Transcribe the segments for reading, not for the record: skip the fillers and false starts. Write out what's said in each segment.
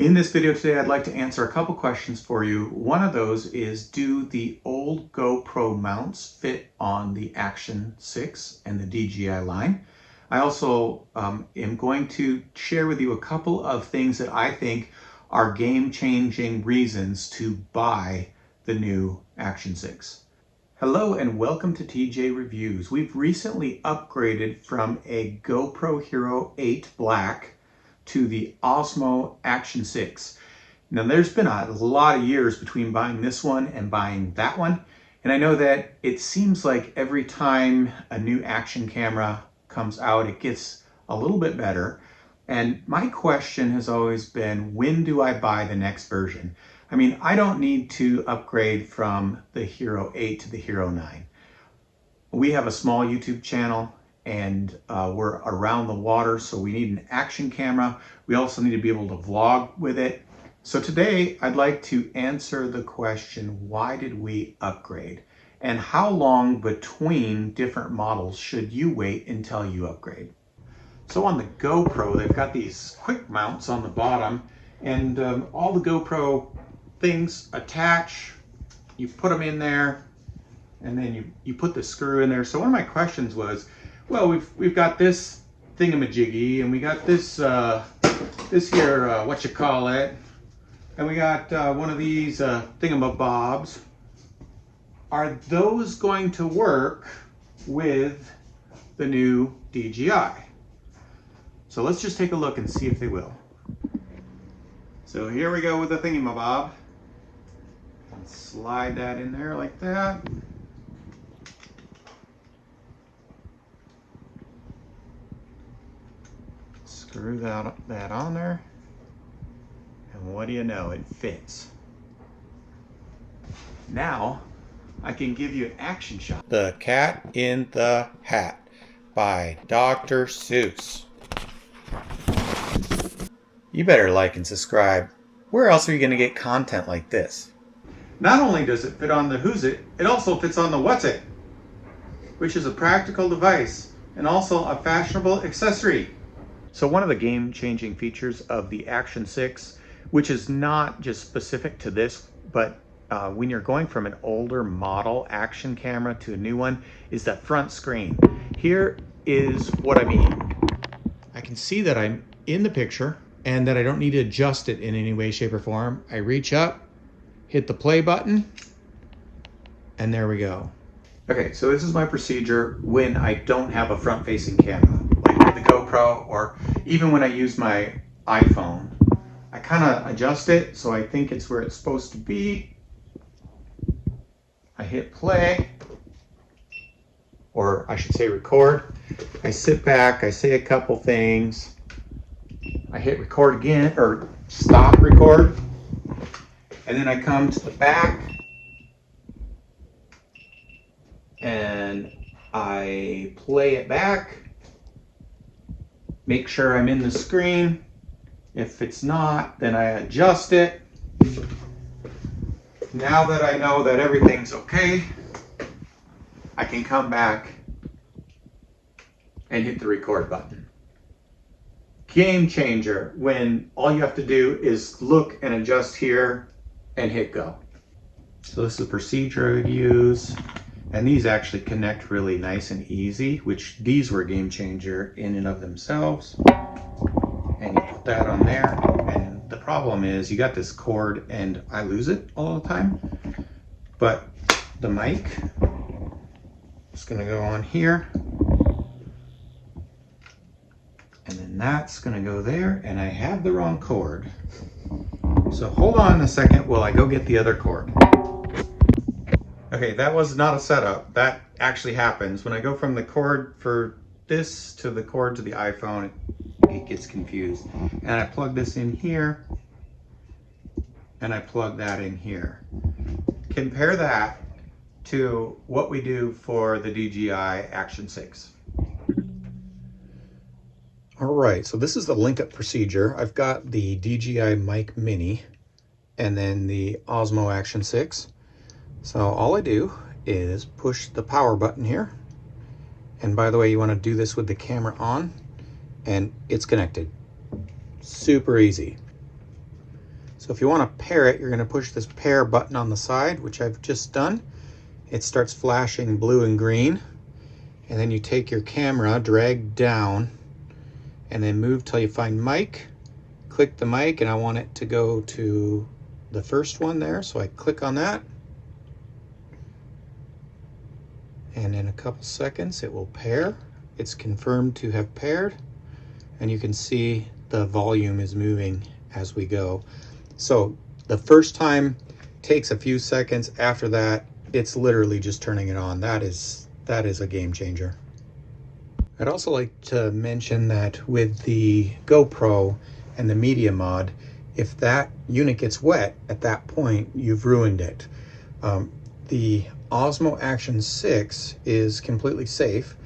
In this video today, I'd like to answer a couple questions for you. One of those is, do the old GoPro mounts fit on the Action 6 and the DJI line? I also am going to share with you a couple of things that I think are game-changing reasons to buy the new Action 6. Hello and welcome to TJ Reviews. We've recently upgraded from a GoPro Hero 8 Black to the Osmo Action 6. Now there's been a lot of years between buying this one and buying that one, and I know that it seems like every time a new action camera comes out it gets a little bit better, and my question has always been, when do I buy the next version? I mean, I don't need to upgrade from the Hero 8 to the Hero 9. We have a small YouTube channel and we're around the water, so we need an action camera. We also need to be able to vlog with it. So today I'd like to answer the question, why did we upgrade? And how long between different models should you wait until you upgrade? So on the GoPro, they've got these quick mounts on the bottom, and all the GoPro things attach. You put them in there, and then you put the screw in there. So one of my questions was, well, we've got this thingamajiggy, and we got this this here and we got one of these thingamabobs. Are those going to work with the new DJI? So let's just take a look and see if they will. So here we go with the thingamabob. Slide that in there like that. Screw that on there, and what do you know, it fits. Now I can give you an action shot. The Cat in the Hat by Dr. Seuss. You better like and subscribe. Where else are you going to get content like this? Not only does it fit on the Who's It, it also fits on the What's It, which is a practical device and also a fashionable accessory. So one of the game-changing features of the Action 6, which is not just specific to this, but when you're going from an older model action camera to a new one, is that front screen. Here is what I mean. I can see that I'm in the picture and that I don't need to adjust it in any way, shape, or form. I reach up, hit the play button, and there we go. Okay, so this is my procedure when I don't have a front-facing camera, like with the GoPro, or even when I use my iPhone. I kind of adjust it so I think it's where it's supposed to be. I hit play, or I should say record. I sit back, I say a couple things. I hit record again, or stop record. And then I come to the back and I play it back. Make sure I'm in the screen. If it's not, then I adjust it. Now that I know that everything's okay, I can come back and hit the record button. Game changer when all you have to do is look and adjust here and hit go. So this is the procedure I would use. And these actually connect really nice and easy, which these were a game changer in and of themselves. And you put that on there, and the problem is you got this cord and I lose it all the time. But the mic is gonna go on here. And then that's gonna go there, and I have the wrong cord. So hold on a second while I go get the other cord. Okay, that was not a setup. That actually happens. When I go from the cord for this to the cord to the iPhone, it gets confused. And I plug this in here, and I plug that in here. Compare that to what we do for the DJI Action 6. All right, so this is the link up procedure. I've got the DJI Mic Mini and then the Osmo Action 6. So all I do is push the power button here. And by the way, you want to do this with the camera on, and it's connected. Super easy. So if you want to pair it, you're going to push this pair button on the side, which I've just done. It starts flashing blue and green. And then you take your camera, drag down, and then move till you find mic. Click the mic, and I want it to go to the first one there. So I click on that. And in a couple seconds, it will pair. It's confirmed to have paired. And you can see the volume is moving as we go. So the first time takes a few seconds. After that, it's literally just turning it on. That is a game changer. I'd also like to mention that with the GoPro and the media mod, if that unit gets wet at that point, you've ruined it. The Osmo Action 6 is completely safe,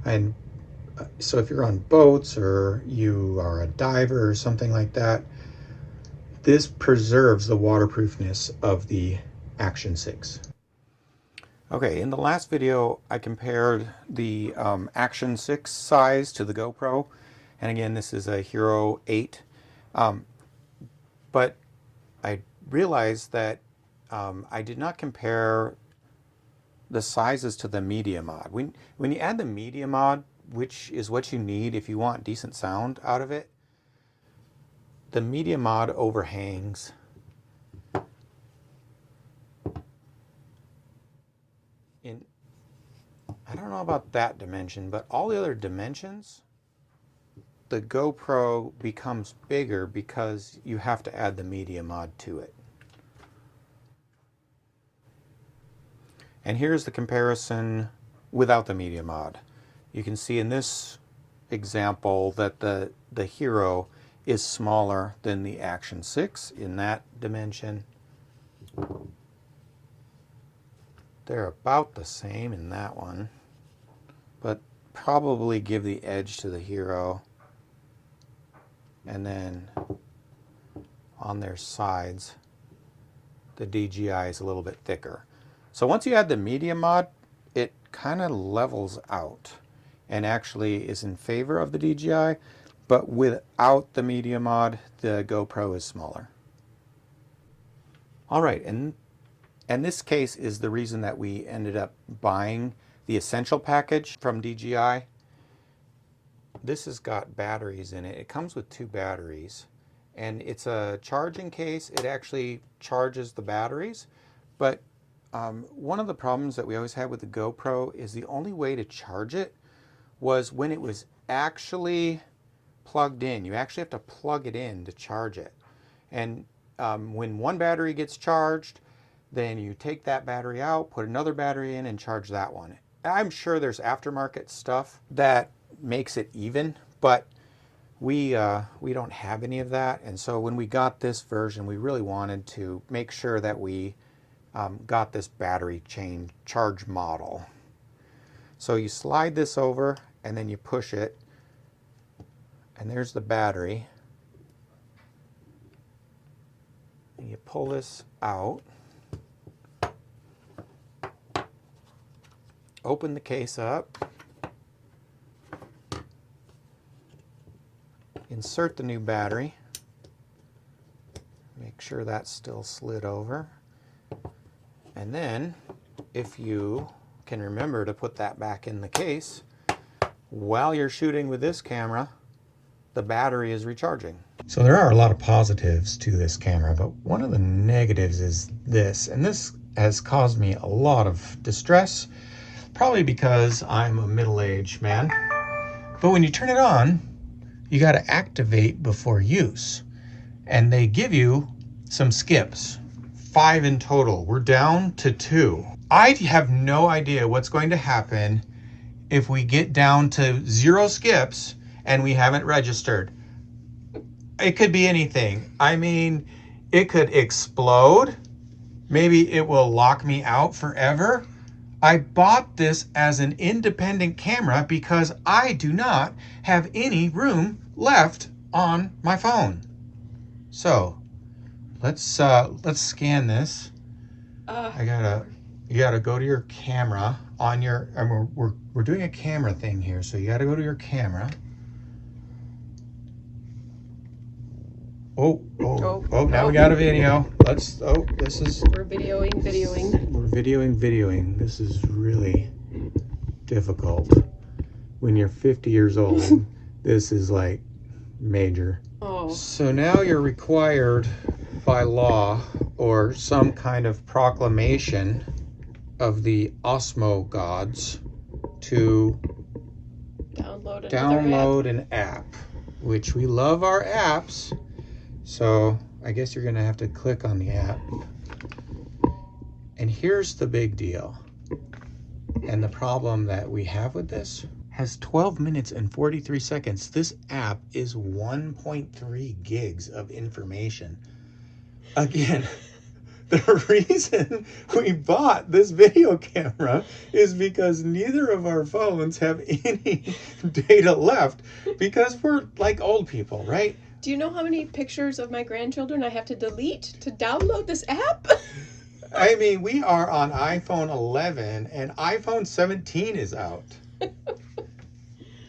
and so if you're on boats or you are a diver or something like that, this preserves the waterproofness of the Action 6. Okay, in the last video I compared the Action 6 size to the GoPro, and again this is a Hero 8, but I realized that I did not compare the sizes to the media mod. When you add the media mod, which is what you need if you want decent sound out of it, the media mod overhangs. I don't know about that dimension, but all the other dimensions, the GoPro becomes bigger because you have to add the media mod to it. And here's the comparison without the media mod. You can see in this example that the Hero is smaller than the Action 6 in that dimension. They're about the same in that one, but probably give the edge to the Hero. And then on their sides, the DJI is a little bit thicker. So once you add the media mod, it kind of levels out and actually is in favor of the DJI, but without the media mod, the GoPro is smaller. All right, and this case is the reason that we ended up buying the Essential package from DJI. This has got batteries in it. It comes with 2 batteries, and it's a charging case. It actually charges the batteries, but one of the problems that we always had with the GoPro is the only way to charge it was when it was actually plugged in. You actually have to plug it in to charge it. And when one battery gets charged, then you take that battery out, put another battery in, and charge that one. I'm sure there's aftermarket stuff that makes it even, but we don't have any of that. And so when we got this version, we really wanted to make sure that we got this battery chain charge model. So you slide this over and then you push it, and there's the battery. And you pull this out, open the case up, insert the new battery, make sure that's still slid over, and then if you can remember to put that back in the case, while you're shooting with this camera, the battery is recharging. So there are a lot of positives to this camera, but one of the negatives is this, and this has caused me a lot of distress, probably because I'm a middle-aged man. But when you turn it on, you got to activate before use, and they give you some skips, 5 in total. We're down to 2. I have no idea what's going to happen if we get down to 0 skips and we haven't registered. It could be anything. I mean, it could explode. Maybe it will lock me out forever. I bought this as an independent camera because I do not have any room left on my phone. So let's scan this. You gotta go to your camera on your, and we're doing a camera thing here, so you gotta go to your camera. Now we got a video. This is... We're videoing. We're videoing. This is really difficult. When you're 50 years old, this is like major. Oh. So now you're required by law or some kind of proclamation of the Osmo gods to download an app, which we love our apps. So I guess you're gonna have to click on the app. And here's the big deal. And the problem that we have with this has 12 minutes and 43 seconds. This app is 1.3 gigs of information. Again, the reason we bought this video camera is because neither of our phones have any data left because we're like old people, right? Do you know how many pictures of my grandchildren I have to delete to download this app? I mean, we are on iPhone 11 and iPhone 17 is out.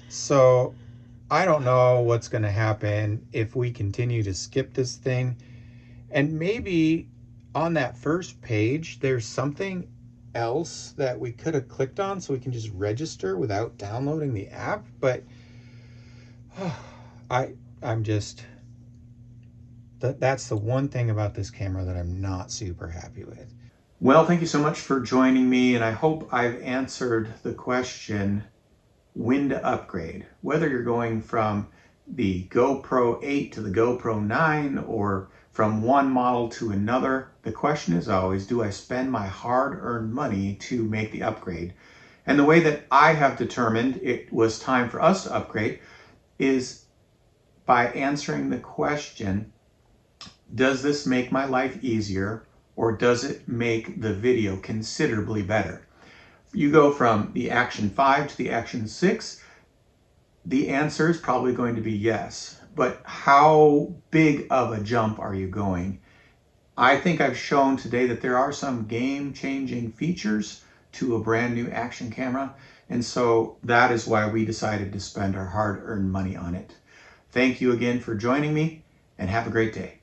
So I don't know what's going to happen if we continue to skip this thing. And maybe on that first page, there's something else that we could have clicked on so we can just register without downloading the app. But I'm just, that's the one thing about this camera that I'm not super happy with. Well, thank you so much for joining me, and I hope I've answered the question when to upgrade. Whether you're going from the GoPro 8 to the GoPro 9 or from one model to another, the question is always, do I spend my hard-earned money to make the upgrade? And the way that I have determined it was time for us to upgrade is by answering the question, does this make my life easier or does it make the video considerably better? You go from the Action 5 to the Action 6, the answer is probably going to be yes. But how big of a jump are you going? I think I've shown today that there are some game-changing features to a brand new action camera, and so that is why we decided to spend our hard-earned money on it. Thank you again for joining me, and have a great day.